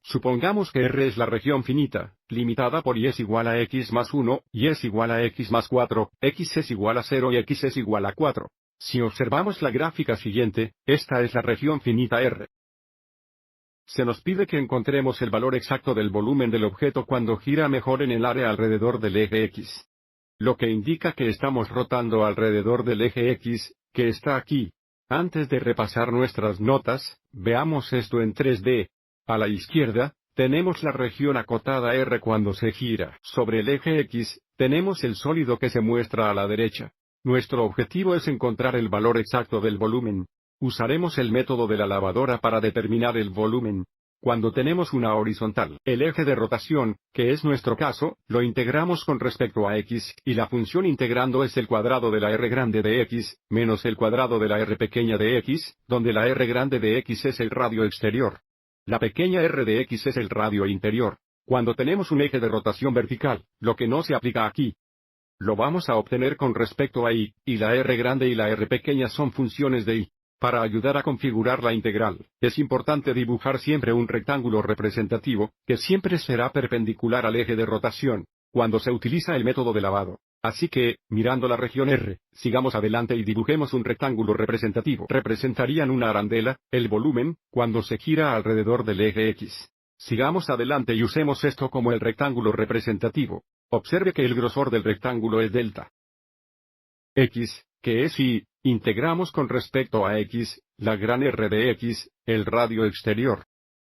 Supongamos que R es la región finita, limitada por y es igual a x más 1, y es igual a x más 4, x es igual a 0 y x es igual a 4. Si observamos la gráfica siguiente, esta es la región finita R. Se nos pide que encontremos el valor exacto del volumen del objeto cuando gira mejor en el área alrededor del eje X. Lo que indica que estamos rotando alrededor del eje X, que está aquí. Antes de repasar nuestras notas, veamos esto en 3D. A la izquierda, tenemos la región acotada R cuando se gira. Sobre el eje X, tenemos el sólido que se muestra a la derecha. Nuestro objetivo es encontrar el valor exacto del volumen. Usaremos el método de la lavadora para determinar el volumen. Cuando tenemos una horizontal, el eje de rotación, que es nuestro caso, lo integramos con respecto a x, y la función integrando es el cuadrado de la R grande de x, menos el cuadrado de la R pequeña de x, donde la R grande de x es el radio exterior. La pequeña R de x es el radio interior. Cuando tenemos un eje de rotación vertical, lo que no se aplica aquí, lo vamos a obtener con respecto a y la R grande y la R pequeña son funciones de y. Para ayudar a configurar la integral, es importante dibujar siempre un rectángulo representativo, que siempre será perpendicular al eje de rotación, cuando se utiliza el método de lavado. Así que, mirando la región R, sigamos adelante y dibujemos un rectángulo representativo. Representarían una arandela, el volumen, cuando se gira alrededor del eje X. Sigamos adelante y usemos esto como el rectángulo representativo. Observe que el grosor del rectángulo es delta X, que es y, integramos con respecto a x, la gran R de x, el radio exterior.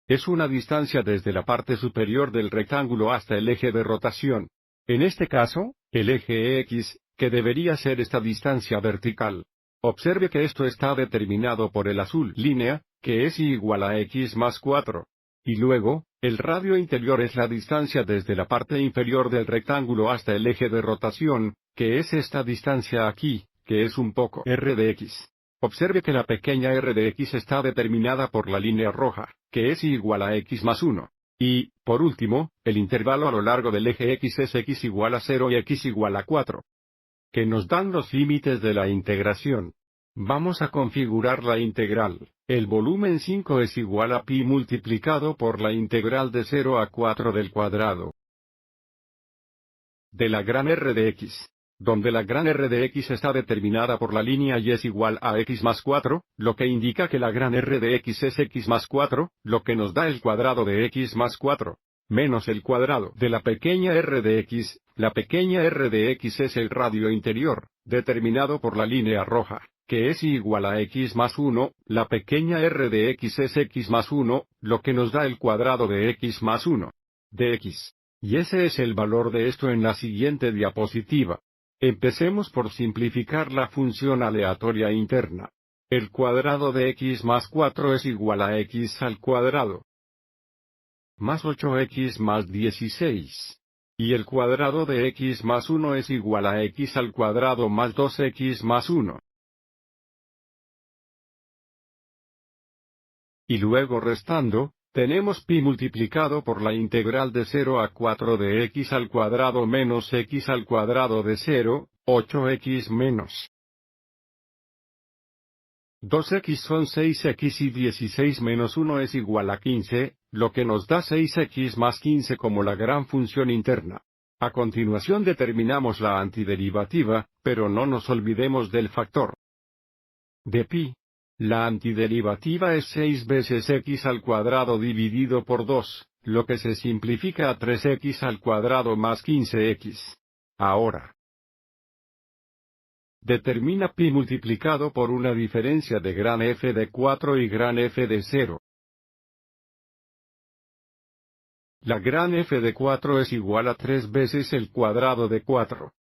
Es una distancia desde la parte superior del rectángulo hasta el eje de rotación. En este caso, el eje X, que debería ser esta distancia vertical. Observe que esto está determinado por el azul línea, que es igual a x más 4. Y luego, el radio interior es la distancia desde la parte inferior del rectángulo hasta el eje de rotación, que es esta distancia aquí, que es un poco R de x. Observe que la pequeña R de x está determinada por la línea roja, que es igual a x más 1. Y, por último, el intervalo a lo largo del eje x es x igual a 0 y x igual a 4. Que nos dan los límites de la integración. Vamos a configurar la integral. El volumen 5 es igual a pi multiplicado por la integral de 0 a 4 del cuadrado de la gran R de x, donde la gran R de x está determinada por la línea y es igual a x más 4, lo que indica que la gran R de x es x más 4, lo que nos da el cuadrado de x más 4, menos el cuadrado de la pequeña R de x. La pequeña R de x es el radio interior, determinado por la línea roja, que es igual a x más 1, la pequeña R de x es x más 1, lo que nos da el cuadrado de x más 1 de x. Y ese es el valor de esto en la siguiente diapositiva. Empecemos por simplificar la función aleatoria interna. El cuadrado de x más 4 es igual a x al cuadrado más 8x más 16. Y el cuadrado de x más 1 es igual a x al cuadrado más 2x más 1. Y luego restando, tenemos pi multiplicado por la integral de 0 a 4 de x al cuadrado menos x al cuadrado de 0, 8x menos 2x son 6x y 16 menos 1 es igual a 15, lo que nos da 6x más 15 como la gran función interna. A continuación determinamos la antiderivativa, pero no nos olvidemos del factor de pi. La antiderivativa es 6 veces x al cuadrado dividido por 2, lo que se simplifica a 3x al cuadrado más 15x. Ahora, determina pi multiplicado por una diferencia de gran F de 4 y gran F de 0. La gran F de 4 es igual a 3 veces el cuadrado de 4.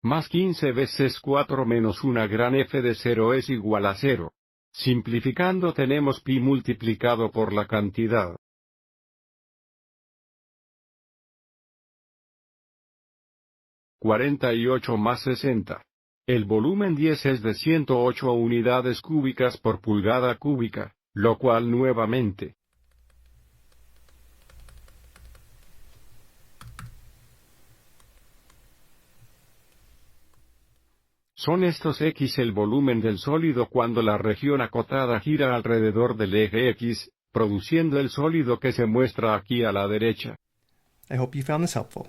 Más 15 veces 4 menos una gran F de 0 es igual a 0. Simplificando tenemos pi multiplicado por la cantidad 48 más 60. El volumen 10 es de 108 unidades cúbicas por pulgada cúbica, lo cual nuevamente son estos x el volumen del sólido cuando la región acotada gira alrededor del eje X. produciendo el sólido que se muestra aquí a la derecha. I hope you found this helpful.